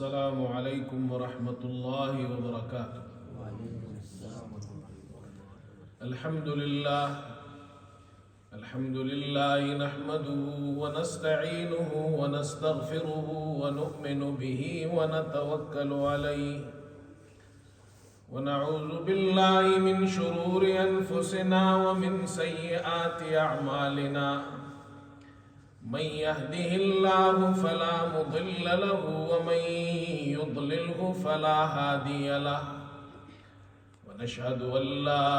السلام علیکم ورحمۃ اللہ وبرکاتہ۔ الحمد للہ نحمده ونستعینه ونستغفره ونؤمن به ونتوکل علیہ ونعوذ باللہ من شرور انفسنا ومن سیئات اعمالنا من يهده الله فلا مضل له ومن يضلله فلا هادي له ونشهد أن لا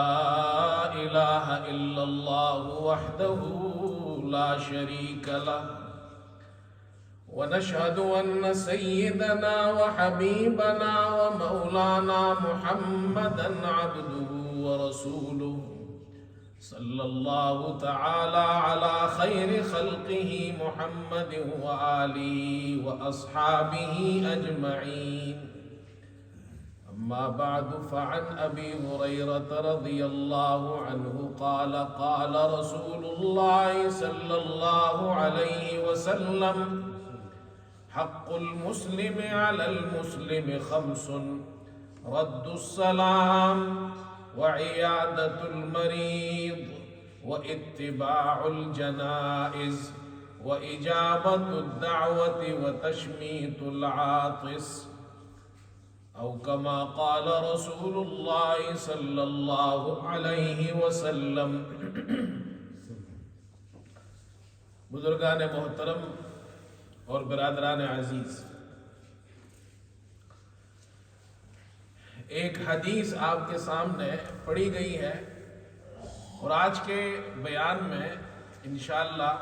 إله إلا الله وحده لا شريك له ونشهد أن سيدنا وحبيبنا ومولانا محمدا عبده ورسوله صلی اللہ تعالی علی خیر خلقہ محمد وآلہ واصحابہ اجمعین اما بعد فعن ابی ہریرۃ رضی اللہ عنہ قال قال رسول اللہ صلی اللہ علیہ وسلم حق المسلم علی المسلم خمس رد السلام وعيادة المريض واتباع الجنائز وإجابة الدعوة وتشميت العاطس أو كما قال رسول الله صلى الله عليه وسلم۔ بزرگان محترم اور برادران عزیز، ایک حدیث آپ کے سامنے پڑھی گئی ہے اور آج کے بیان میں انشاءاللہ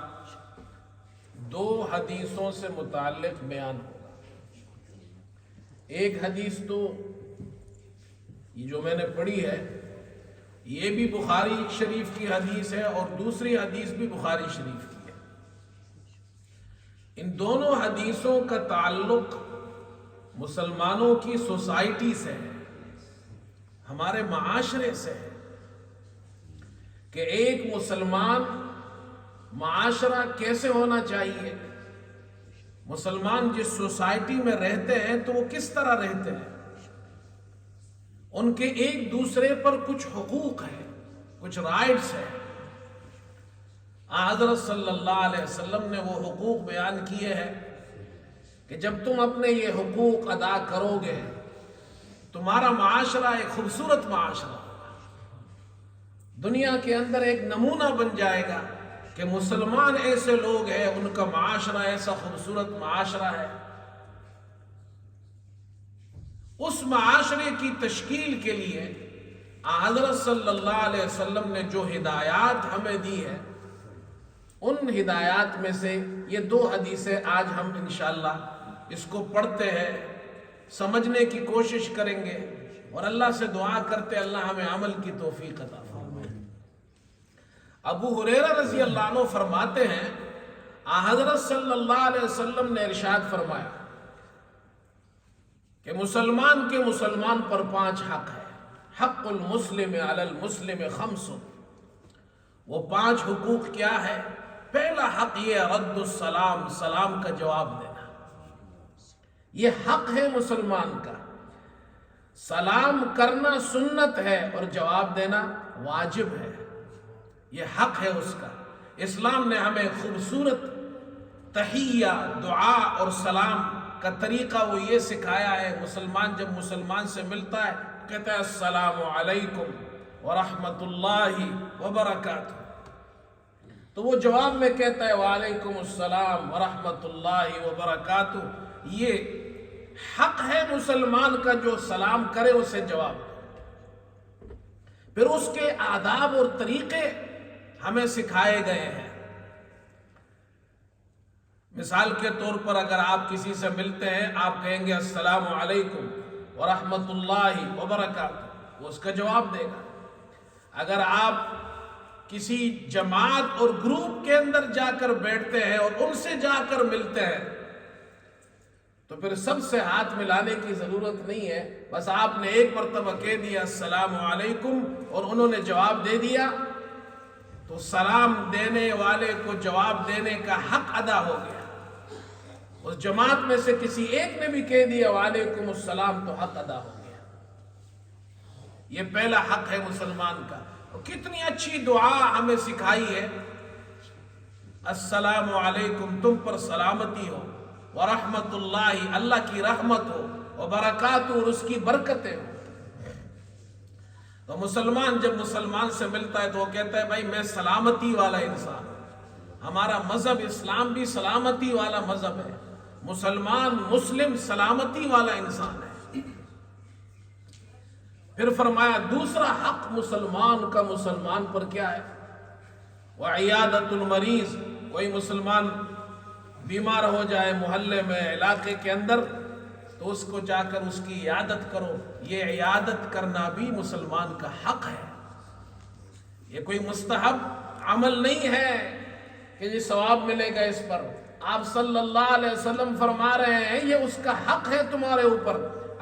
دو حدیثوں سے متعلق بیان ہوگا۔ ایک حدیث تو یہ جو میں نے پڑھی ہے یہ بھی بخاری شریف کی حدیث ہے اور دوسری حدیث بھی بخاری شریف کی ہے۔ ان دونوں حدیثوں کا تعلق مسلمانوں کی سوسائٹی سے ہے، ہمارے معاشرے سے ہے کہ ایک مسلمان معاشرہ کیسے ہونا چاہیے، مسلمان جس سوسائٹی میں رہتے ہیں تو وہ کس طرح رہتے ہیں، ان کے ایک دوسرے پر کچھ حقوق ہیں، کچھ رائٹس ہیں۔ حضرت صلی اللہ علیہ وسلم نے وہ حقوق بیان کیے ہیں کہ جب تم اپنے یہ حقوق ادا کرو گے تمہارا معاشرہ ایک خوبصورت معاشرہ ہوگا، دنیا کے اندر ایک نمونہ بن جائے گا کہ مسلمان ایسے لوگ ہیں، ان کا معاشرہ ایسا خوبصورت معاشرہ ہے۔ اس معاشرے کی تشکیل کے لیے حضرت صلی اللہ علیہ وسلم نے جو ہدایات ہمیں دی ہے، ان ہدایات میں سے یہ دو حدیثیں آج ہم انشاءاللہ اس کو پڑھتے ہیں، سمجھنے کی کوشش کریں گے اور اللہ سے دعا کرتے اللہ ہمیں عمل کی توفیق عطا فرمائے۔ ابو ہریرہ رضی اللہ عنہ فرماتے ہیں حضرت صلی اللہ علیہ وسلم نے ارشاد فرمایا کہ مسلمان کے مسلمان پر 5 حق ہے۔ حق المسلم علی المسلم خمس، وہ 5 حقوق کیا ہے؟ پہلا حق یہ رد السلام، سلام کا جواب دینا، یہ حق ہے مسلمان کا۔ سلام کرنا سنت ہے اور جواب دینا واجب ہے، یہ حق ہے اس کا۔ اسلام نے ہمیں خوبصورت تحیہ، دعا اور سلام کا طریقہ وہ یہ سکھایا ہے۔ مسلمان جب مسلمان سے ملتا ہے کہتا ہے السلام علیکم ورحمۃ اللہ وبرکاتہ، تو وہ جواب میں کہتا ہے وعلیکم السلام ورحمۃ اللہ وبرکاتہ۔ یہ حق ہے مسلمان کا، جو سلام کرے اسے جواب۔ پھر اس کے آداب اور طریقے ہمیں سکھائے گئے ہیں۔ مثال کے طور پر اگر آپ کسی سے ملتے ہیں، آپ کہیں گے السلام علیکم ورحمۃ اللہ وبرکاتہ، وہ اس کا جواب دے گا۔ اگر آپ کسی جماعت اور گروپ کے اندر جا کر بیٹھتے ہیں اور ان سے جا کر ملتے ہیں تو پھر سب سے ہاتھ ملانے کی ضرورت نہیں ہے، بس آپ نے ایک مرتبہ کہہ دیا السلام علیکم اور انہوں نے جواب دے دیا تو سلام دینے والے کو جواب دینے کا حق ادا ہو گیا۔ اس جماعت میں سے کسی ایک نے بھی کہہ دیا وعلیکم السلام تو حق ادا ہو گیا. یہ پہلا حق ہے مسلمان کا. اور کتنی اچھی دعا ہمیں سکھائی ہے. السلام علیکم، تم پر سلامتی ہو، ورحمت اللہ، اللہ کی رحمت ہو، وبرکاتہ، اور اس کی برکتیں ہو. تو مسلمان جب مسلمان سے ملتا ہے تو وہ کہتا ہے بھائی میں سلامتی والا انسان ہوں. ہمارا مذہب اسلام بھی سلامتی والا مذہب ہے. مسلمان مسلم سلامتی والا انسان ہے. پھر فرمایا دوسرا حق مسلمان کا مسلمان پر کیا ہے؟ وعیادت المریض. کوئی مسلمان بیمار ہو جائے محلے میں، علاقے کے اندر، تو اس کو جا کر اس کی عیادت کرو. یہ عیادت کرنا بھی مسلمان کا حق ہے. یہ کوئی مستحب عمل نہیں ہے کہ یہ ثواب ملے گا اس پر. آپ صلی اللہ علیہ وسلم فرما رہے ہیں یہ اس کا حق ہے تمہارے اوپر.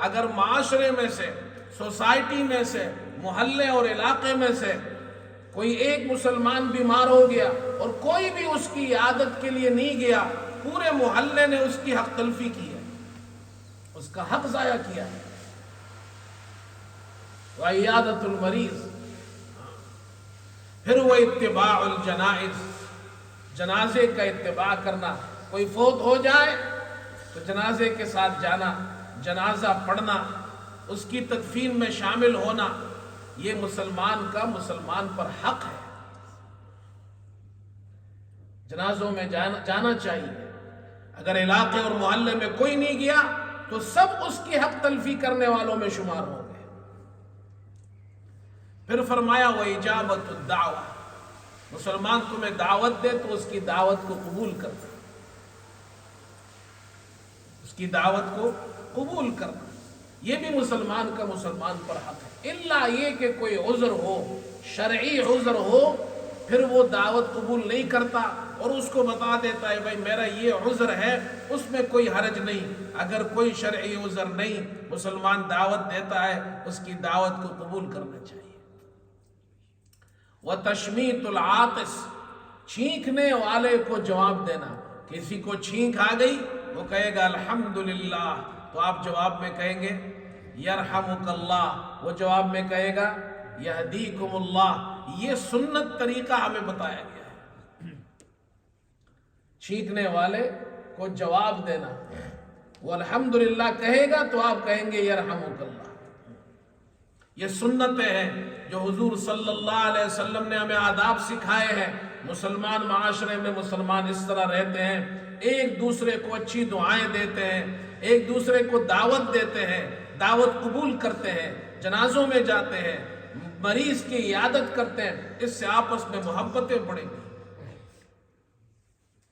اگر معاشرے میں سے، سوسائٹی میں سے، محلے اور علاقے میں سے کوئی ایک مسلمان بیمار ہو گیا اور کوئی بھی اس کی عیادت کے لیے نہیں گیا، پورے محلے نے اس کی حق تلفی کی ہے، اس کا حق ضائع کیا ہے. وعیادت المریض. پھر وہ اتباع الجنائز، جنازے کا اتباع کرنا. کوئی فوت ہو جائے تو جنازے کے ساتھ جانا، جنازہ پڑھنا، اس کی تدفین میں شامل ہونا، یہ مسلمان کا مسلمان پر حق ہے. جنازوں میں جانا چاہیے. اگر علاقے اور محلے میں کوئی نہیں گیا تو سب اس کی حق تلفی کرنے والوں میں شمار ہوں گے. پھر فرمایا وَإِجَابَةُ الدَّعْوَةِ. مسلمان تمہیں دعوت دے تو اس کی دعوت کو قبول کرنا، اس کی دعوت کو قبول کرنا، یہ بھی مسلمان کا مسلمان پر حق ہے. الا یہ کہ کوئی عذر ہو، شرعی عذر ہو، پھر وہ دعوت قبول نہیں کرتا اور اس کو بتا دیتا ہے بھائی میرا یہ عذر ہے، اس میں کوئی حرج نہیں. اگر کوئی شرعی عذر نہیں، مسلمان دعوت دیتا ہے، اس کی دعوت کو قبول کرنا چاہیے. وَتَشْمِيتُ الْعَاطِسِ. چھینکنے والے کو جواب دینا. کسی کو چھینک آ گئی، وہ کہے گا الحمدللہ، تو آپ جواب میں کہیں گے یرحمک اللہ، وہ جواب میں کہے گا یہدیکم اللہ. یہ سنت طریقہ ہمیں بتایا گیا ہے. چھینکنے والے کو جواب دینا. وہ الحمدللہ کہے گا تو آپ کہیں گے یرحمک اللہ. یہ سنتیں ہیں جو حضور صلی اللہ علیہ وسلم نے ہمیں آداب سکھائے ہیں. مسلمان معاشرے میں مسلمان اس طرح رہتے ہیں، ایک دوسرے کو اچھی دعائیں دیتے ہیں، ایک دوسرے کو دعوت دیتے ہیں، دعوت قبول کرتے ہیں، جنازوں میں جاتے ہیں، مریض کی عیادت کرتے ہیں. اس سے آپس میں محبتیں بڑھیں گی.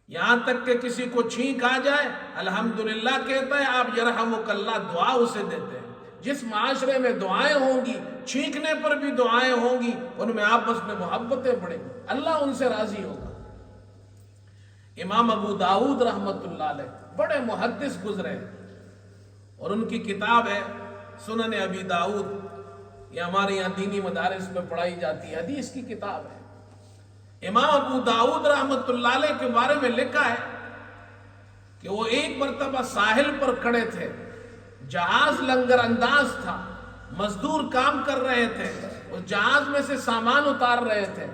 یہاں تک کہ کسی کو چھینک آ جائے الحمدللہ کہتا ہے، آپ یرحمک اللہ دعا اسے دیتے ہیں. جس معاشرے میں دعائیں ہوں گی، چھینکنے پر بھی دعائیں ہوں گی، ان میں آپس میں محبتیں بڑھیں گی، اللہ ان سے راضی ہوگا. امام ابو داؤد رحمت اللہ علیہ بڑے محدث گزرے اور ان کی کتاب ہے سنن ابی داؤد. یہ ہمارے یہاں دینی مدارس میں پڑھائی جاتی ہے، حدیث کی کتاب ہے. امام ابو داؤد رحمت اللہ علیہ کے بارے میں لکھا ہے کہ وہ ایک مرتبہ ساحل پر کھڑے تھے، جہاز لنگر انداز تھا، مزدور کام کر رہے تھے، اس جہاز میں سے سامان اتار رہے تھے،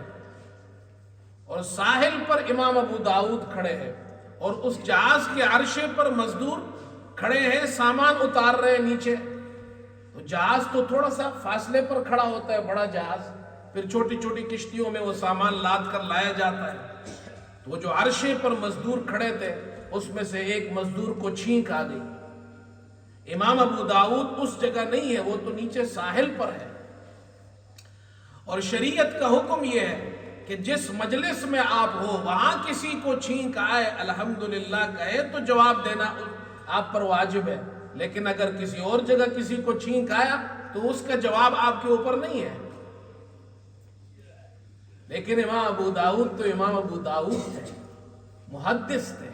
اور ساحل پر امام ابو داؤد کھڑے ہیں، اور اس جہاز کے عرشے پر مزدور کھڑے ہیں، سامان اتار رہے ہیں نیچے. تو جہاز تو تھوڑا سا فاصلے پر کھڑا ہوتا ہے، بڑا جہاز، پھر چھوٹی چھوٹی کشتیوں میں وہ سامان لاد کر لایا جاتا ہے. تو وہ جو عرشے پر مزدور کھڑے تھے اس میں سے ایک مزدور کو چھینک آ گئی. امام ابو داؤد اس جگہ نہیں ہے، وہ تو نیچے ساحل پر ہے. اور شریعت کا حکم یہ ہے کہ جس مجلس میں آپ ہو وہاں کسی کو چھینک آئے الحمدللہ کہے تو جواب دینا آپ پر واجب ہے. لیکن اگر کسی اور جگہ کسی کو چھینک آیا تو اس کا جواب آپ کے اوپر نہیں ہے. لیکن امام ابو داؤد تو امام ابو داؤد تھے، محدث تھے.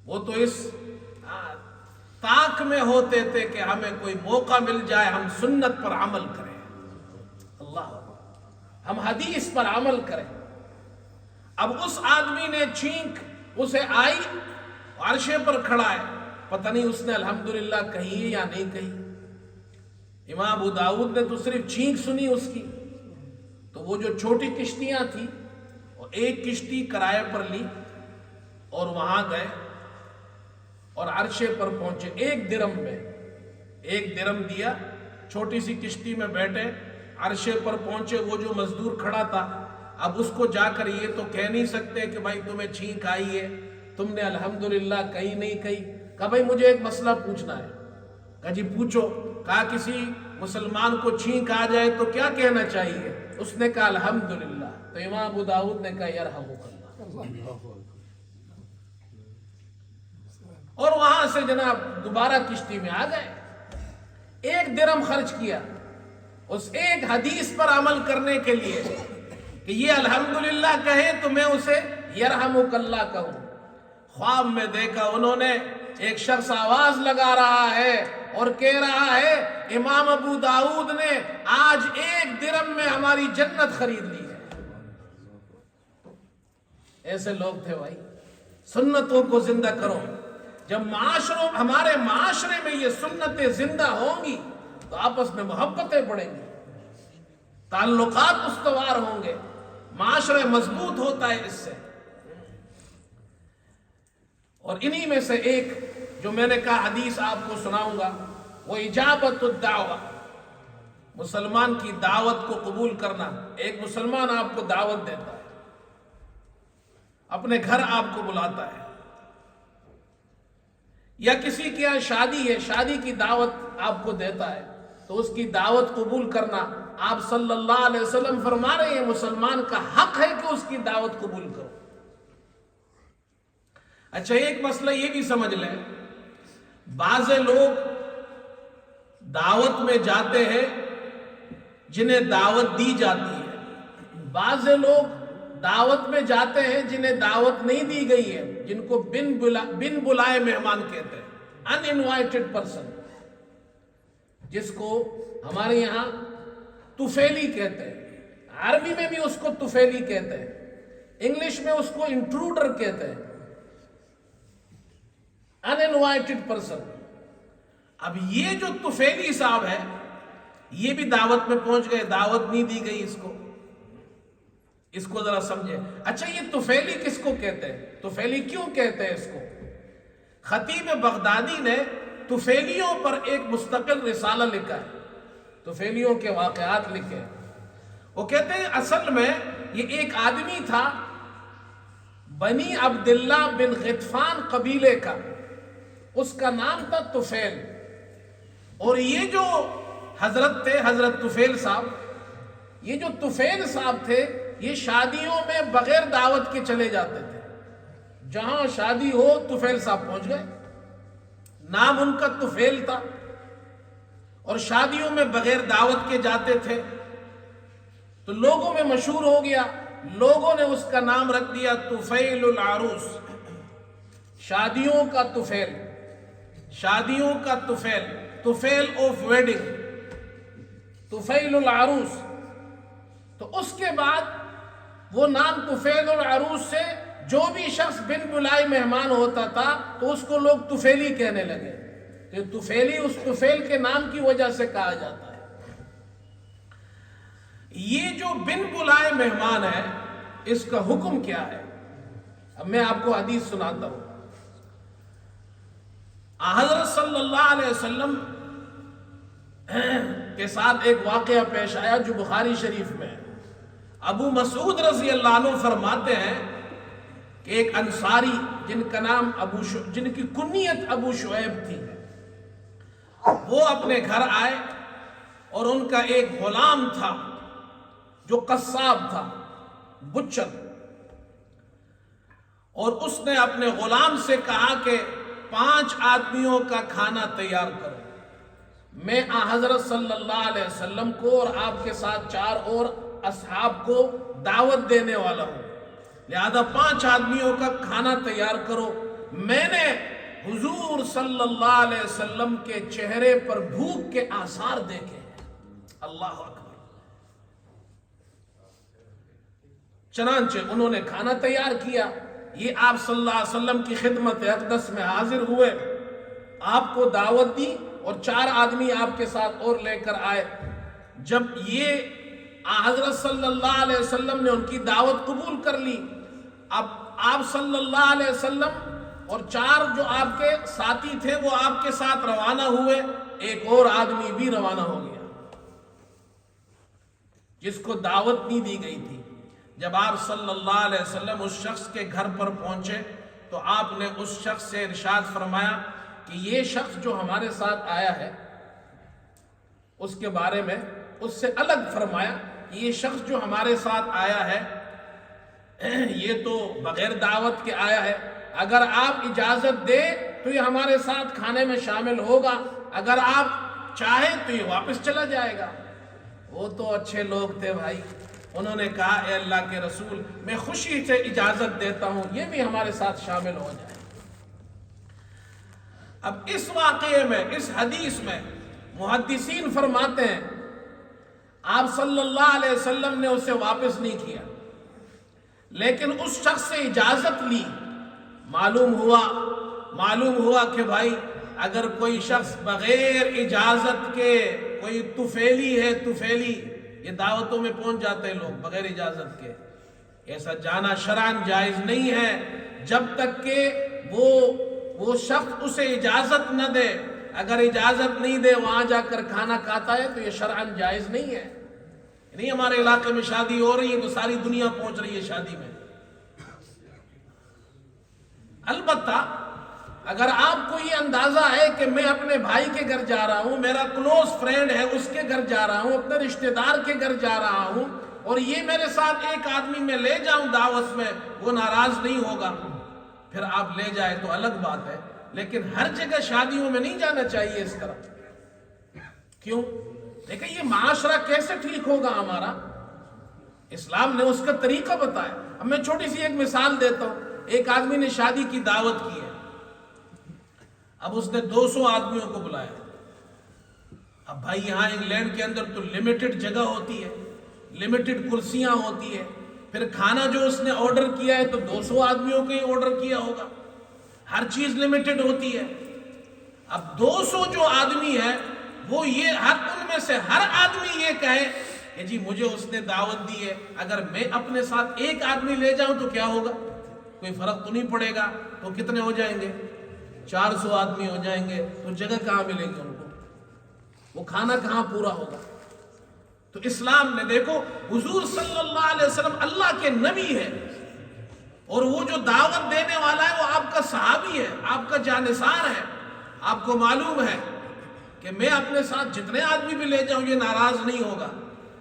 وہ تو اس تاک میں ہوتے تھے کہ ہمیں کوئی موقع مل جائے ہم سنت پر عمل کریں، اللہ ہم حدیث پر عمل کریں. اب اس آدمی نے چھینک اسے آئی عرشے پر کھڑا ہے، پتہ نہیں اس نے الحمدللہ کہی ہے یا نہیں کہی۔ امام ابو داؤد نے تو صرف چھینک سنی اس کی، تو وہ جو چھوٹی کشتیاں تھی اور ایک کشتی کرائے پر لی اور وہاں گئے اور عرشے پر پہنچے۔ ایک درم میں، ایک درم دیا، چھوٹی سی کشتی میں بیٹھے، عرشے پر پہنچے۔ وہ جو مزدور کھڑا تھا، اب اس کو جا کر یہ تو کہہ نہیں سکتے کہ بھائی تمہیں چھینک آئی ہے، تم نے الحمدللہ کہی نہیں کہی۔ کہا بھائی مجھے ایک مسئلہ پوچھنا ہے۔ کہا جی پوچھو۔ کہا کسی مسلمان کو چھینک آ جائے تو کیا کہنا چاہیے؟ اس نے کہا الحمدللہ۔ تو امام ابو داؤد نے کہا یرحمک اللہ، اور وہاں سے جناب دوبارہ کشتی میں آ گئے۔ ایک درم خرچ کیا اس ایک حدیث پر عمل کرنے کے لیے کہ یہ الحمدللہ کہے تو میں اسے یرحمک اللہ کہوں۔ خواب میں دیکھا انہوں نے ایک شخص آواز لگا رہا ہے اور کہہ رہا ہے امام ابو داؤد نے آج ایک درم میں ہماری جنت خرید لی ہے۔ ایسے لوگ تھے بھائی۔ سنتوں کو زندہ کرو۔ جب ہمارے معاشرے میں یہ سنتیں زندہ ہوں گی تو آپس میں محبتیں بڑھیں گی، تعلقات استوار ہوں گے، معاشرے مضبوط ہوتا ہے اس سے۔ اور انہی میں سے ایک جو میں نے کہا حدیث آپ کو سناؤں گا، وہ اجابت الدعوہ، مسلمان کی دعوت کو قبول کرنا۔ ایک مسلمان آپ کو دعوت دیتا ہے، اپنے گھر آپ کو بلاتا ہے، یا کسی کے یہاں شادی ہے، شادی کی دعوت آپ کو دیتا ہے، تو اس کی دعوت قبول کرنا۔ آپ صلی اللہ علیہ وسلم فرما رہے ہیں مسلمان کا حق ہے کہ اس کی دعوت قبول کرو۔ اچھا ایک مسئلہ یہ بھی سمجھ لیں، بعض لوگ دعوت میں جاتے ہیں جنہیں دعوت دی جاتی ہے، بعض لوگ دعوت میں جاتے ہیں جنہیں دعوت نہیں دی گئی ہے، جن کو بن بلائے مہمان کہتے ہیں، ان انوائٹڈ پرسن، جس کو ہمارے یہاں طفیلی کہتے ہیں، عربی میں بھی اس کو طفیلی کہتے ہیں، انگلش میں اس کو انٹروڈر کہتے ہیں، ان انوائٹڈ پرسن۔ اب یہ جو طفیلی صاحب ہے یہ بھی دعوت میں پہنچ گئے، دعوت نہیں دی گئی اس کو ذرا سمجھے۔ اچھا یہ طفیلی کس کو کہتے ہیں؟ طفیلی کیوں کہتے ہیں اس کو؟ خطیب بغدادی نے طفیلیوں پر ایک مستقل رسالہ لکھا ہے، طفیلیوں کے واقعات لکھے ہیں۔ وہ کہتے ہیں اصل میں یہ ایک آدمی تھا بنی عبداللہ بن غطفان قبیلے کا، اس کا نام تھا طفیل، اور یہ جو حضرت تھے، حضرت طفیل صاحب، یہ جو طفیل صاحب تھے یہ شادیوں میں بغیر دعوت کے چلے جاتے تھے، جہاں شادی ہو طفیل صاحب پہنچ گئے، نام ان کا طفیل تھا، اور شادیوں میں بغیر دعوت کے جاتے تھے، تو لوگوں میں مشہور ہو گیا، لوگوں نے اس کا نام رکھ دیا طفیل العروس، شادیوں کا طفیل، شادیوں کا طفیل، طفیل آف ویڈنگ، طفیل العروس۔ تو اس کے بعد وہ نام طفیل العروس سے جو بھی شخص بن بلائی مہمان ہوتا تھا تو اس کو لوگ طفیلی کہنے لگے، کہ طفیلی اس طفیل کے نام کی وجہ سے کہا جاتا ہے۔ یہ جو بن بلائے مہمان ہے اس کا حکم کیا ہے؟ اب میں آپ کو حدیث سناتا ہوں۔ حضرت صلی اللہ علیہ وسلم کے ساتھ ایک واقعہ پیش آیا جو بخاری شریف میں ہے۔ ابو مسعود رضی اللہ عنہ فرماتے ہیں کہ ایک انصاری جن کا نام جن کی کنیت ابو شعیب تھی، وہ اپنے گھر آئے اور ان کا ایک غلام تھا جو قصاب تھا، بچر، اور اس نے اپنے غلام سے کہا کہ 5 آدمیوں کا کھانا تیار کرو، میں حضرت صلی اللہ علیہ وسلم کو اور آپ کے ساتھ 4 اور اصحاب کو دعوت دینے والا ہوں، لہذا 5 آدمیوں کا کھانا تیار کرو۔ میں نے حضور صلی اللہ علیہ وسلم کے چہرے پر بھوک کے آثار دیکھے ہیں۔ اللہ اکبر۔ چنانچہ انہوں نے کھانا تیار کیا، یہ آپ صلی اللہ علیہ وسلم کی خدمت اقدس میں حاضر ہوئے، آپ کو دعوت دی اور 4 آدمی آپ کے ساتھ اور لے کر آئے۔ جب یہ حضرت صلی اللہ علیہ وسلم نے ان کی دعوت قبول کر لی، اب آپ صلی اللہ علیہ وسلم اور 4 جو آپ کے ساتھی تھے وہ آپ کے ساتھ روانہ ہوئے، ایک اور آدمی بھی روانہ ہو گیا جس کو دعوت نہیں دی گئی تھی۔ جب آپ صلی اللہ علیہ وسلم اس شخص کے گھر پر پہنچے تو آپ نے اس شخص سے ارشاد فرمایا کہ یہ شخص جو ہمارے ساتھ آیا ہے اس کے بارے میں اس سے الگ فرمایا کہ یہ شخص جو ہمارے ساتھ آیا ہے یہ تو بغیر دعوت کے آیا ہے، اگر آپ اجازت دے تو یہ ہمارے ساتھ کھانے میں شامل ہوگا، اگر آپ چاہیں تو یہ واپس چلا جائے گا۔ وہ تو اچھے لوگ تھے بھائی، انہوں نے کہا اے اللہ کے رسول میں خوشی سے اجازت دیتا ہوں، یہ بھی ہمارے ساتھ شامل ہو جائے۔ اب اس واقعے میں، اس حدیث میں محدثین فرماتے ہیں آپ صلی اللہ علیہ وسلم نے اسے واپس نہیں کیا، لیکن اس شخص سے اجازت لی۔ معلوم ہوا کہ بھائی اگر کوئی شخص بغیر اجازت کے، کوئی طفیلی ہے، طفیلی یہ دعوتوں میں پہنچ جاتے ہیں لوگ بغیر اجازت کے، ایسا جانا شرعاً جائز نہیں ہے جب تک کہ وہ شخص اسے اجازت نہ دے۔ اگر اجازت نہیں دے وہاں جا کر کھانا کھاتا ہے تو یہ شرعاً جائز نہیں ہے۔ نہیں ہمارے علاقے میں شادی ہو رہی ہے تو ساری دنیا پہنچ رہی ہے شادی میں۔ البتہ اگر آپ کو یہ اندازہ ہے کہ میں اپنے بھائی کے گھر جا رہا ہوں، میرا کلوز فرینڈ ہے اس کے گھر جا رہا ہوں، اپنے رشتہ دار کے گھر جا رہا ہوں، اور یہ میرے ساتھ ایک آدمی میں لے جاؤں دعوت میں، وہ ناراض نہیں ہوگا، پھر آپ لے جائیں تو الگ بات ہے، لیکن ہر جگہ شادیوں میں نہیں جانا چاہیے اس طرح۔ کیوں؟ دیکھیں یہ معاشرہ کیسے ٹھیک ہوگا ہمارا؟ اسلام نے اس کا طریقہ بتایا۔ اب میں چھوٹی سی ایک مثال دیتا ہوں۔ ایک آدمی نے شادی کی دعوت کی ہے، اب اس نے 200 آدمیوں کو بلایا۔ اب بھائی یہاں انگلینڈ کے اندر تو لمیٹڈ جگہ ہوتی ہے، لمیٹڈ کرسیاں ہوتی ہے، پھر کھانا جو اس نے آرڈر کیا ہے تو 200 آدمیوں کو ہی آرڈر کیا ہوگا، ہر چیز لمیٹڈ ہوتی ہے۔ اب 200 جو آدمی ہے وہ یہ ان میں سے ہر آدمی یہ کہے کہ جی مجھے اس نے دعوت دی ہے، اگر میں اپنے ساتھ ایک آدمی لے جاؤں تو کیا ہوگا؟ کوئی فرق تو نہیں پڑے گا، تو کتنے ہو جائیں گے؟ 400 آدمی ہو جائیں گے، تو جگہ کہاں ملے گی ان کو؟ وہ کھانا کہاں پورا ہوگا؟ تو اسلام نے دیکھو، حضور صلی اللہ علیہ وسلم اللہ کے نبی ہے، اور وہ جو دعوت دینے والا ہے وہ آپ کا صحابی ہے، آپ کا جانثار ہے۔ آپ کو معلوم ہے کہ میں اپنے ساتھ جتنے آدمی بھی لے جاؤں یہ ناراض نہیں ہوگا،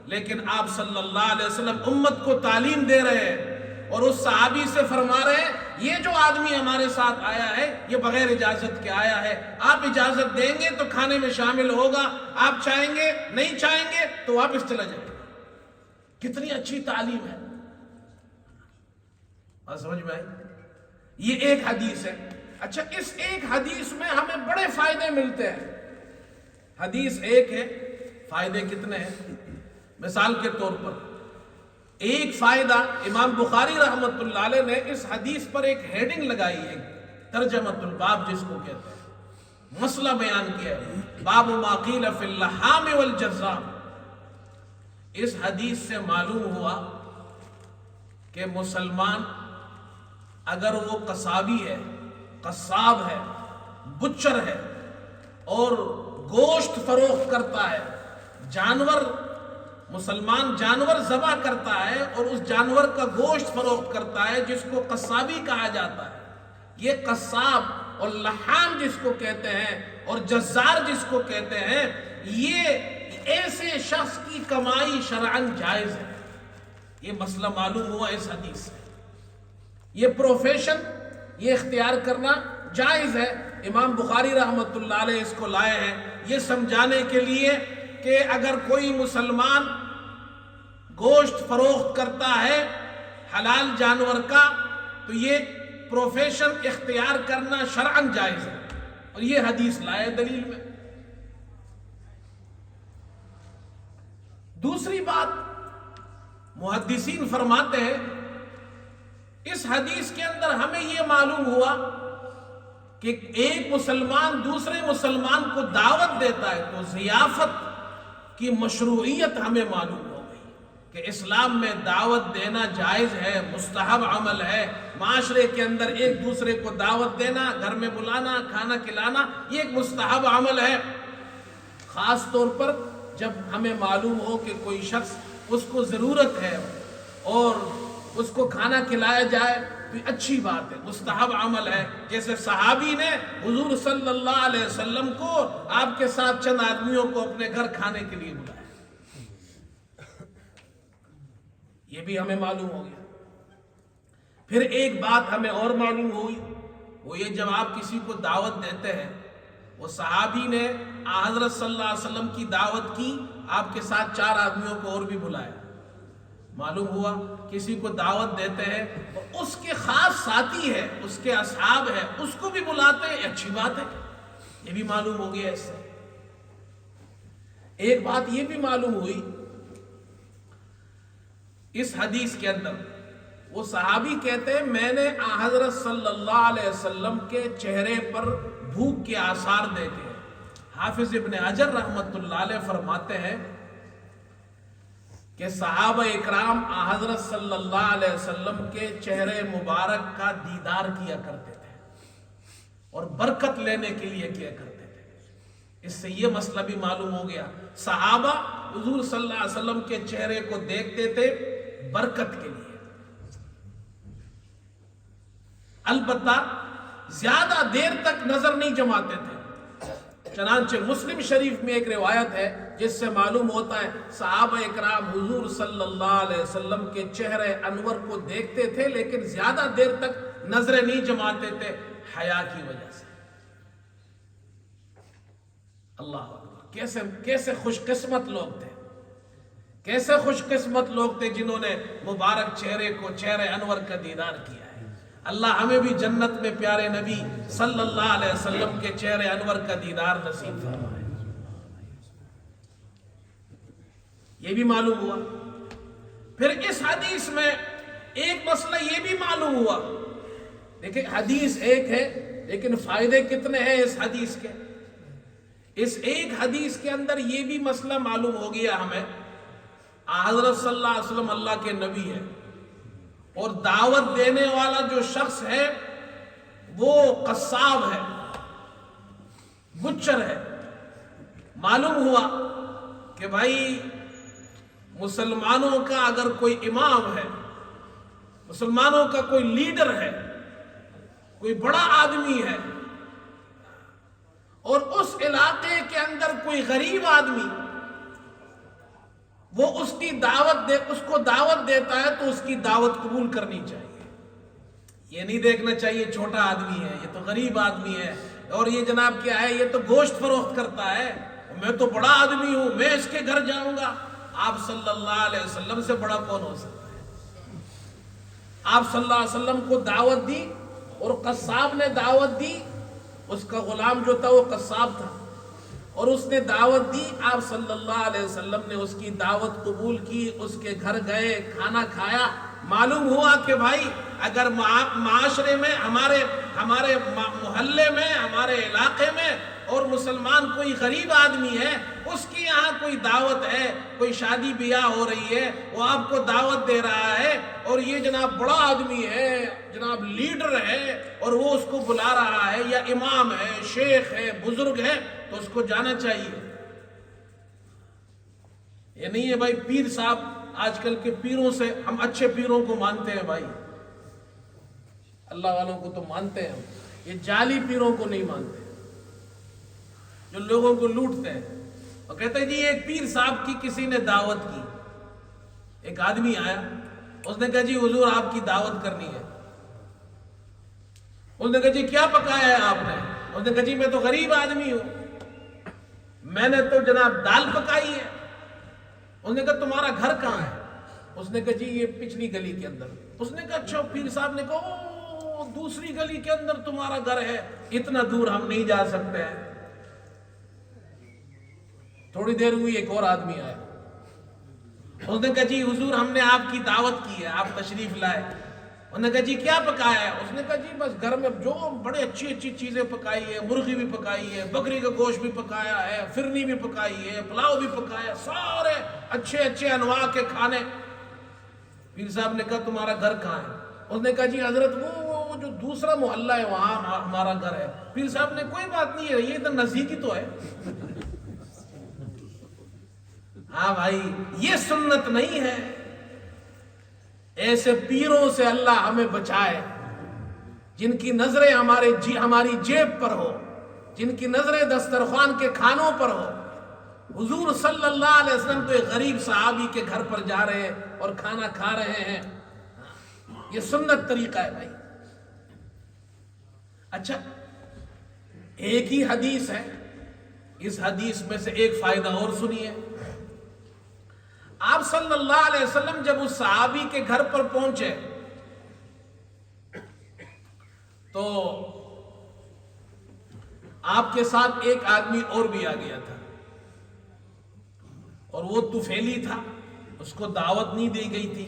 لیکن آپ صلی اللہ علیہ وسلم امت کو تعلیم دے رہے ہیں اور اس صحابی سے فرما رہے ہیں یہ جو آدمی ہمارے ساتھ آیا ہے یہ بغیر اجازت کے آیا ہے، آپ اجازت دیں گے تو کھانے میں شامل ہوگا، آپ چاہیں گے نہیں چاہیں گے تو واپس چلا جائے گا۔ کتنی اچھی تعلیم ہے، بات سمجھ میں آئی؟ یہ ایک حدیث ہے۔ اچھا، اس ایک حدیث میں ہمیں بڑے فائدے ملتے ہیں۔ حدیث ایک ہے، فائدے کتنے ہیں؟ مثال کے طور پر ایک فائدہ، امام بخاری رحمۃ اللہ علیہ نے اس حدیث پر ایک ہیڈنگ لگائی ہے، ترجمۃ الباب جس کو کہتے ہیں، مسئلہ بیان کیا ہے، باب ما قیل فی اللحام والجزام۔ اس حدیث سے معلوم ہوا کہ مسلمان اگر وہ قصابی ہے، قصاب ہے، بچر ہے اور گوشت فروخت کرتا ہے، مسلمان جانور ذبح کرتا ہے اور اس جانور کا گوشت فروخت کرتا ہے جس کو قصابی کہا جاتا ہے، یہ قصاب اور لحام جس کو کہتے ہیں اور جزار جس کو کہتے ہیں، یہ ایسے شخص کی کمائی شرعاً جائز ہے۔ یہ مسئلہ معلوم ہوا اس حدیث سے، یہ پروفیشن یہ اختیار کرنا جائز ہے۔ امام بخاری رحمۃ اللہ علیہ اس کو لائے ہیں یہ سمجھانے کے لیے کہ اگر کوئی مسلمان گوشت فروخت کرتا ہے حلال جانور کا تو یہ پروفیشن اختیار کرنا شرعاً جائز ہے، اور یہ حدیث لائے دلیل میں۔ دوسری بات، محدثین فرماتے ہیں اس حدیث کے اندر ہمیں یہ معلوم ہوا کہ ایک مسلمان دوسرے مسلمان کو دعوت دیتا ہے تو ضیافت کی مشروعیت ہمیں معلوم ہو گئی کہ اسلام میں دعوت دینا جائز ہے، مستحب عمل ہے۔ معاشرے کے اندر ایک دوسرے کو دعوت دینا، گھر میں بلانا، کھانا کھلانا، یہ ایک مستحب عمل ہے۔ خاص طور پر جب ہمیں معلوم ہو کہ کوئی شخص اس کو ضرورت ہے اور اس کو کھانا کھلایا جائے تو اچھی بات ہے، مستحب عمل ہے۔ جیسے صحابی نے حضور صلی اللہ علیہ وسلم کو آپ کے ساتھ چند آدمیوں کو اپنے گھر کھانے کے لیے بلایا، یہ بھی ہمیں معلوم ہو گیا۔ پھر ایک بات ہمیں اور معلوم ہوئی، وہ یہ جب آپ کسی کو دعوت دیتے ہیں، وہ صحابی نے حضرت صلی اللہ علیہ وسلم کی دعوت کی، آپ کے ساتھ 4 آدمیوں کو اور بھی بلایا۔ معلوم ہوا کسی کو دعوت دیتے ہیں اور اس کے خاص ساتھی ہے، اس کے اصحاب ہے، اس کو بھی بلاتے ہیں، اچھی بات ہے، یہ بھی معلوم ہو گیا۔ اس سے ایک بات یہ بھی معلوم ہوئی اس حدیث کے اندر، وہ صحابی کہتے ہیں میں نے حضرت صلی اللہ علیہ وسلم کے چہرے پر بھوک کے آثار دیکھے ہیں۔ حافظ ابن حجر رحمت اللہ علیہ فرماتے ہیں کہ صحابہ اکرام حضرت صلی اللہ علیہ وسلم کے چہرے مبارک کا دیدار کیا کرتے تھے اور برکت لینے کے لیے کیا کرتے تھے۔ اس سے یہ مسئلہ بھی معلوم ہو گیا، صحابہ حضور صلی اللہ علیہ وسلم کے چہرے کو دیکھتے تھے برکت کے لیے، البتہ زیادہ دیر تک نظر نہیں جماتے تھے۔ چنانچہ مسلم شریف میں ایک روایت ہے جس سے معلوم ہوتا ہے صحابہ اکرام حضور صلی اللہ علیہ وسلم کے چہرے انور کو دیکھتے تھے لیکن زیادہ دیر تک نظریں نہیں جماتے تھے، حیا کی وجہ سے۔ اللہ اکبر، کیسے خوش قسمت لوگ تھے، کیسے خوش قسمت لوگ تھے جنہوں نے مبارک چہرے کو، چہرے انور کا دیدار کیا ہے۔ اللہ ہمیں بھی جنت میں پیارے نبی صلی اللہ علیہ وسلم کے چہرے انور کا دیدار نصیب فرمائے۔ یہ بھی معلوم ہوا۔ پھر اس حدیث میں ایک مسئلہ یہ بھی معلوم ہوا، دیکھیں حدیث ایک ہے لیکن فائدے کتنے ہیں اس حدیث کے۔ اس ایک حدیث کے اندر یہ بھی مسئلہ معلوم ہو گیا ہمیں، حضرت صلی اللہ علیہ وسلم اللہ کے نبی ہے اور دعوت دینے والا جو شخص ہے وہ قصاب ہے، بچر ہے۔ معلوم ہوا کہ بھائی مسلمانوں کا اگر کوئی امام ہے، مسلمانوں کا کوئی لیڈر ہے، کوئی بڑا آدمی ہے اور اس علاقے کے اندر کوئی غریب آدمی وہ اس کو دعوت دیتا ہے تو اس کی دعوت قبول کرنی چاہیے۔ یہ نہیں دیکھنا چاہیے چھوٹا آدمی ہے، یہ تو غریب آدمی ہے اور یہ جناب کیا ہے، یہ تو گوشت فروخت کرتا ہے، میں تو بڑا آدمی ہوں، میں اس کے گھر جاؤں گا۔ آپ صلی اللہ علیہ وسلم سے بڑا کون ہو سکتا ہے؟ آپ صلی اللہ علیہ وسلم کو دعوت دی اور قصاب نے دعوت دی، اس کا غلام جو تھا وہ قصاب تھا اور اس نے دعوت دی، آپ صلی اللہ علیہ وسلم نے اس کی دعوت قبول کی، اس کے گھر گئے، کھانا کھایا۔ معلوم ہوا کہ بھائی اگر معاشرے میں، ہمارے محلے میں، ہمارے علاقے میں اور مسلمان کوئی غریب آدمی ہے، اس کی یہاں کوئی دعوت ہے، کوئی شادی بیاہ ہو رہی ہے، وہ آپ کو دعوت دے رہا ہے اور یہ جناب بڑا آدمی ہے، جناب لیڈر ہے اور وہ اس کو بلا رہا ہے، یا امام ہے، شیخ ہے، بزرگ ہے، تو اس کو جانا چاہیے۔ یہ نہیں ہے بھائی پیر صاحب، آج کل کے پیروں سے ہم اچھے پیروں کو مانتے ہیں، بھائی اللہ والوں کو تو مانتے ہیں، یہ جعلی پیروں کو نہیں مانتے جو لوگوں کو لوٹتے ہیں۔ اور کہتے ہیں جی ایک پیر صاحب کی کسی نے دعوت کی، ایک آدمی آیا، اس نے کہا جی حضور آپ کی دعوت کرنی ہے۔ اس نے کہا جی کیا پکایا ہے آپ نے؟ اس نے کہا جی میں تو غریب آدمی ہوں، میں نے تو جناب دال پکائی ہے۔ اس نے کہا تمہارا گھر کہاں ہے؟ اس نے کہا جی یہ پچھلی گلی کے اندر۔ اس نے کہا اچھا۔ پیر صاحب نے کہا اوہ دوسری گلی کے اندر تمہارا گھر ہے، اتنا دور ہم نہیں جا سکتے ہیں۔ تھوڑی دیر ہوئی ایک اور آدمی آیا، اس نے کہا جی حضور ہم نے آپ کی دعوت کی ہے، آپ تشریف لائے۔ انہوں نے کہا جی کیا پکایا ہے؟ اس نے کہا جی بس گھر میں جو بڑے اچھی اچھی چیزیں پکائی ہے، مرغی بھی پکائی ہے، بکری کا گوشت بھی پکایا ہے، فرنی بھی پکائی ہے، پلاؤ بھی پکایا ہے، سارے اچھے اچھے انواع کے کھانے۔ پیر صاحب نے کہا تمہارا گھر کہاں ہے؟ اس نے کہا جی حضرت وہ جو دوسرا محلہ ہے وہاں ہمارا گھر ہے۔ پیر صاحب نے کوئی بات نہیں ہے، یہ ادھر نزدیک ہی تو ہے۔ ہاں بھائی، یہ سنت نہیں ہے۔ ایسے پیروں سے اللہ ہمیں بچائے جن کی نظریں ہماری جیب پر ہو، جن کی نظریں دسترخوان کے کھانوں پر ہو۔ حضور صلی اللہ علیہ وسلم تو ایک غریب صحابی کے گھر پر جا رہے ہیں اور کھانا کھا رہے ہیں۔ یہ سنت طریقہ ہے بھائی۔ اچھا، ایک ہی حدیث ہے، اس حدیث میں سے ایک فائدہ اور سنیے۔ آپ صلی اللہ علیہ وسلم جب اس صحابی کے گھر پر پہنچے تو آپ کے ساتھ ایک آدمی اور بھی آ گیا تھا، اور وہ طفیلی تھا، اس کو دعوت نہیں دی گئی تھی۔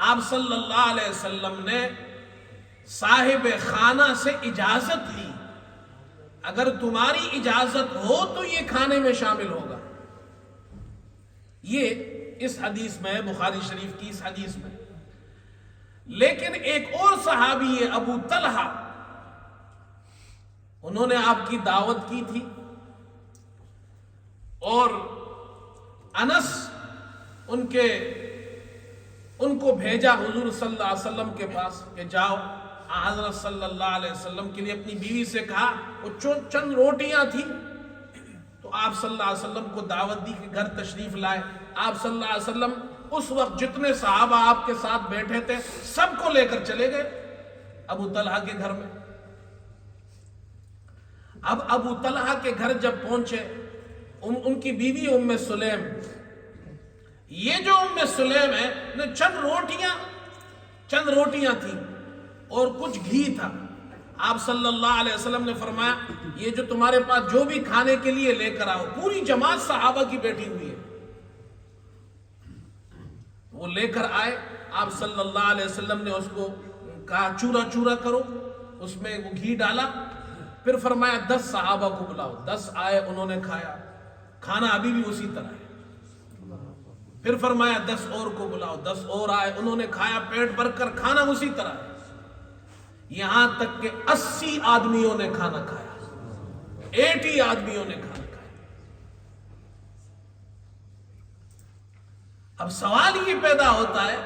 آپ صلی اللہ علیہ وسلم نے صاحب خانہ سے اجازت لی، اگر تمہاری اجازت ہو تو یہ کھانے میں شامل ہوگا۔ یہ اس حدیث میں ہے، بخاری شریف کی اس حدیث میں۔ لیکن ایک اور صحابی ہے ابو طلحہ، انہوں نے آپ کی دعوت کی تھی، اور انس ان کو بھیجا حضور صلی اللہ علیہ وسلم کے پاس کہ جاؤ۔ حضرت صلی اللہ علیہ وسلم کے لیے اپنی بیوی سے کہا، وہ چند روٹیاں تھیں تو آپ صلی اللہ علیہ وسلم کو دعوت دی کہ گھر تشریف لائے۔ آپ صلی اللہ علیہ وسلم اس وقت جتنے صحابہ آپ کے ساتھ بیٹھے تھے سب کو لے کر چلے گئے ابو طلحہ کے گھر میں۔ اب ابو طلحہ کے گھر جب پہنچے، ان کی بیوی ام سلیم، یہ جو ام سلیم ہے، چند روٹیاں تھیں اور کچھ گھی تھا۔ آپ صلی اللہ علیہ وسلم نے فرمایا یہ جو تمہارے پاس جو بھی کھانے کے لیے لے کر آؤ۔ پوری جماعت صحابہ کی بیٹھی ہوئی ہے، وہ لے کر آئے۔ آپ صلی اللہ علیہ وسلم نے اس کو کہا چورا چورا کرو، اس میں وہ گھی ڈالا، پھر فرمایا 10 صحابہ کو بلاؤ۔ 10 آئے، انہوں نے کھایا، کھانا ابھی بھی اسی طرح ہے۔ پھر فرمایا 10 اور کو بلاؤ، 10 اور آئے، انہوں نے کھایا، پیٹ بھر کر، کھانا اسی طرح ہے۔ یہاں تک کہ 80 آدمیوں نے کھانا کھایا، 80 آدمیوں نے کھانا کھایا۔ اب سوال یہ پیدا ہوتا ہے،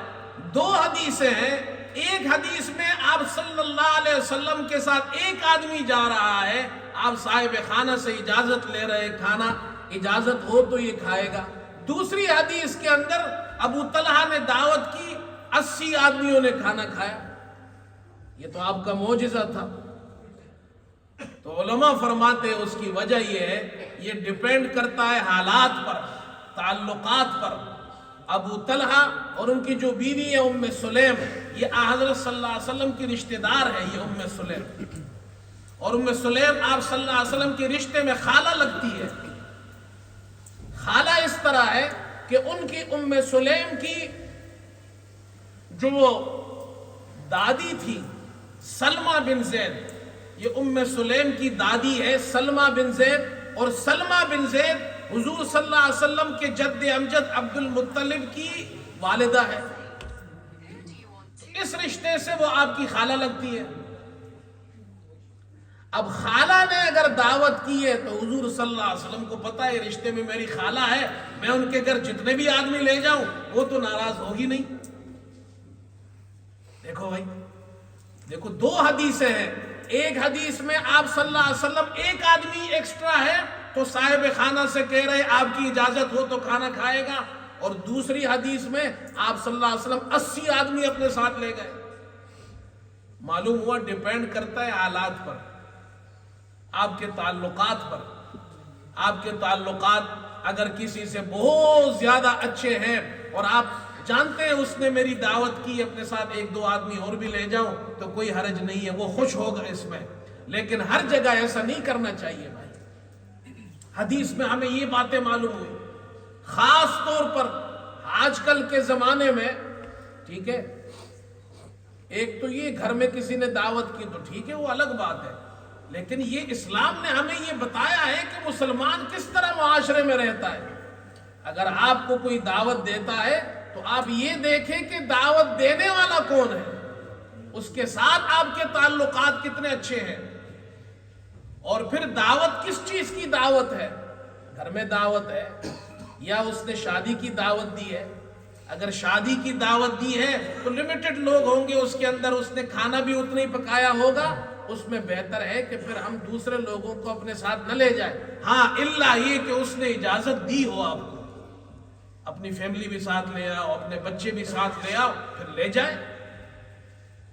2 حدیثیں ہیں، ایک حدیث میں آپ صلی اللہ علیہ وسلم کے ساتھ ایک آدمی جا رہا ہے، آپ صاحب خانہ سے اجازت لے رہے، کھانا اجازت ہو تو یہ کھائے گا۔ دوسری حدیث کے اندر ابو طلحہ نے دعوت کی، 80 آدمیوں نے کھانا کھایا۔ یہ تو آپ کا معجزہ تھا۔ تو علماء فرماتے ہیں اس کی وجہ یہ ہے، یہ ڈیپینڈ کرتا ہے حالات پر، تعلقات پر۔ ابو طلحہ اور ان کی جو بیوی ہے ام سلیم، یہ حضرت صلی اللہ علیہ وسلم کی رشتہ دار ہے، یہ ام سلیم، اور ام سلیم آپ صلی اللہ علیہ وسلم کے رشتے میں خالہ لگتی ہے۔ خالہ اس طرح ہے کہ ان کی ام سلیم کی جو دادی تھی سلمہ بن زید، یہ ام سلیم کی دادی ہے سلمہ بن زید، اور سلمہ بن زید حضور صلی اللہ علیہ وسلم کے جد امجد عبد المطلب کی والدہ ہے۔ اس رشتے سے وہ آپ کی خالہ لگتی ہے۔ اب خالہ نے اگر دعوت کی ہے تو حضور صلی اللہ علیہ وسلم کو پتا ہے رشتے میں میری خالہ ہے، میں ان کے گھر جتنے بھی آدمی لے جاؤں وہ تو ناراض ہوگی نہیں۔ دیکھو بھائی، دیکھو 2 حدیثیں ہیں، ایک حدیث میں آپ صلی اللہ علیہ وسلم ایک آدمی ایکسٹرا ہے تو صاحب خانہ سے کہہ رہے آپ کی اجازت ہو تو کھانا کھائے گا، اور دوسری حدیث میں آپ صلی اللہ علیہ وسلم 80 آدمی اپنے ساتھ لے گئے۔ معلوم ہوا ڈیپینڈ کرتا ہے حالات پر، آپ کے تعلقات پر۔ آپ کے تعلقات اگر کسی سے بہت زیادہ اچھے ہیں اور آپ جانتے ہیں اس نے میری دعوت کی، اپنے ساتھ 1-2 آدمی اور بھی لے جاؤں تو کوئی حرج نہیں ہے، وہ خوش ہوگا اس میں۔ لیکن ہر جگہ ایسا نہیں کرنا چاہیے بھائی۔ حدیث میں ہمیں یہ باتیں معلوم ہوئی، خاص طور پر آج کل کے زمانے میں، ٹھیک ہے، ایک تو یہ گھر میں کسی نے دعوت کی تو ٹھیک ہے، وہ الگ بات ہے، لیکن یہ اسلام نے ہمیں یہ بتایا ہے کہ مسلمان کس طرح معاشرے میں رہتا ہے۔ اگر آپ کو کوئی دعوت دیتا ہے تو آپ یہ دیکھیں کہ دعوت دینے والا کون ہے، اس کے ساتھ آپ کے تعلقات کتنے اچھے ہیں، اور پھر دعوت کس چیز کی دعوت ہے، گھر میں دعوت ہے یا اس نے شادی کی دعوت دی ہے۔ اگر شادی کی دعوت دی ہے تو لمیٹڈ لوگ ہوں گے اس کے اندر، اس نے کھانا بھی اتنا ہی پکایا ہوگا، اس میں بہتر ہے کہ پھر ہم دوسرے لوگوں کو اپنے ساتھ نہ لے جائیں۔ ہاں الا یہ کہ اس نے اجازت دی ہو آپ کو، اپنی فیملی بھی ساتھ لے آؤ، اپنے بچے بھی ساتھ لے آؤ، پھر لے جائیں۔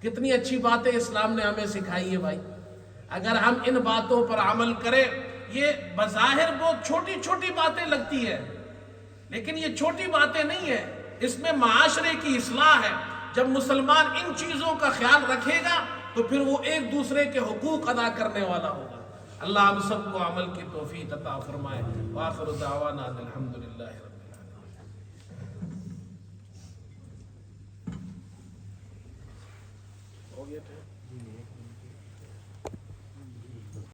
کتنی اچھی باتیں اسلام نے ہمیں سکھائی ہے بھائی۔ اگر ہم ان باتوں پر عمل کریں، یہ بظاہر بہت چھوٹی چھوٹی باتیں لگتی ہیں، لیکن یہ چھوٹی باتیں نہیں ہیں، اس میں معاشرے کی اصلاح ہے۔ جب مسلمان ان چیزوں کا خیال رکھے گا تو پھر وہ ایک دوسرے کے حقوق ادا کرنے والا ہوگا۔ اللہ ہم سب کو عمل کی توفیق عطا فرمائے۔ وآخر دعوانا الحمدللہ رب العالمین۔ ہو گیا تھا؟